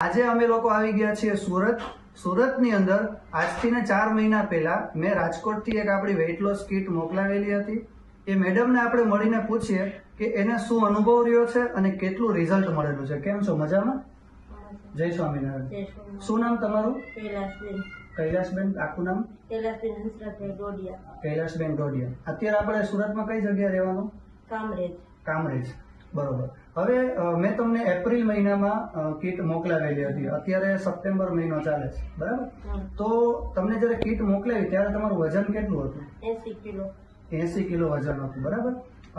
આજે અમે લોકો આવી ગયા છીએ સુરતની અંદર આજથી ને 4 મહિના પહેલા મેં રાજકોટથી એક આપણી વેઇટ લોસ કીટ મોકલાવેલી હતી. એ મેડમને આપણે મળીને પૂછીએ કે એને શું અનુભવ રહ્યો છે અને કેટલું રિઝલ્ટ મળેલું છે. કેમ છો? મજામાં? જય સ્વામિનારાયણ. શું નામ તમારું? કૈલાસબેન. આખું નામ? કૈલાસબેન ડોડિયા. અત્યારે આપણે સુરતમાં કઈ જગ્યાએ રહેવાનું? કામરેજ. બરોબર. હવે મેં તમને એપ્રિલ મહિનામાં કીટ મોકલાવેલી હતી. અત્યારે સપ્ટેમ્બર મહિનો ચાલે છે, બરાબર? તો તમને જયારે કીટ મોકલાવી ત્યારે તમારું વજન કેટલું હતું? 80 કિલો વજન હતું, બરાબર?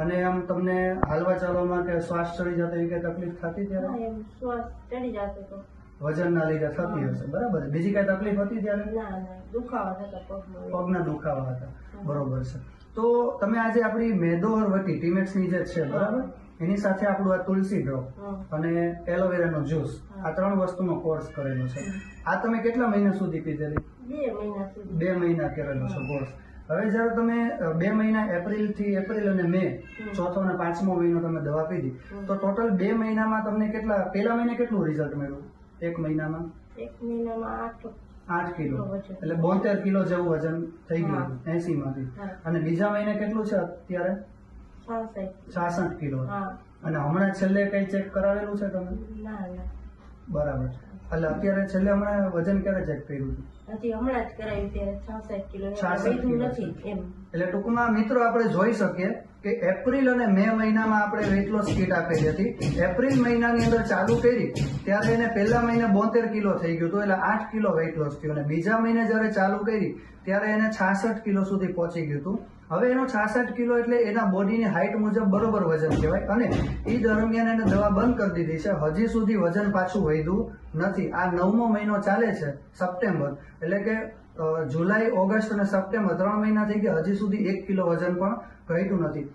અને આમ તમને હાલવા ચાલવામાં કે શ્વાસ ચડી જતો એવી કઈ તકલીફ થતી ત્યારે? વજનના લીધે થતી હશે, બરાબર? બીજી કઈ તકલીફ હતી ત્યારે? પગના દુખાવા હતા, બરોબર છે. તો તમે આજે આપણી મેદોહરવટી ટીમેક્સની જે છે, બરાબર, એની સાથે આપણું આ તુલસી ડ્રોપ અને એલોવેરાનો જ્યુસ, આ 3 વસ્તુનો કોર્સ કરેલો છે. આ તમે કેટલા મહિના સુધી પીધેલી? 2 મહિના કરેલો છે કોર્સ. હવે જયારે તમે 2 મહિના એપ્રિલ અને મે, ચોથો અને 5મો મહિનો તમે દવા પીધી, તો ટોટલ 2 મહિનામાં તમને કેટલા, પહેલા મહિને કેટલું રિઝલ્ટ મળ્યું? 1 મહિનામાં 8 કિલો, એટલે 72 કિલો જેવું વજન થઈ ગયું 80 માંથી. અને બીજા મહિને કેટલું છે અત્યારે? 66 કિલો. અને હમણાં છેલ્લે કઈ ચેક કરાવેલું છે તમે? બરાબર. એટલે અત્યારે છેલ્લે હમણાં વજન ક્યારે ચેક કર્યું હતું? 66 કિલો. એટલે ટૂંકમાં મિત્રો આપણે જોઈ શકીએ કે એપ્રિલ અને મે મહિનામાં આપણે વેઇટ લોસ કીટ આપેલી હતી. એપ્રિલ મહિનાની અંદર ચાલુ કરી ત્યારે એને પહેલા મહિને 72 કિલો થઈ ગયું હતું, એટલે 8 કિલો વેઇટ લોસ થયું. અને બીજા મહિને જયારે ચાલુ કરી ત્યારે એને 66 કિલો સુધી પહોંચી ગયું હતું. હવે એનો 66 કિલો એટલે એના બોડીની હાઈટ મુજબ બરોબર વજન કહેવાય. અને એ દરમિયાન એને દવા બંધ કરી દીધી છે. હજી સુધી વજન પાછું વધ્યું નથી. આ 9મો મહિનો ચાલે છે, સપ્ટેમ્બર, એટલે કે જુલાઈ, ઓગસ્ટ અને સપ્ટેમ્બર 3 મહિના થઈ ગયા, હજી સુધી 1 કિલો વજન પણ ઘટ્યું નથી.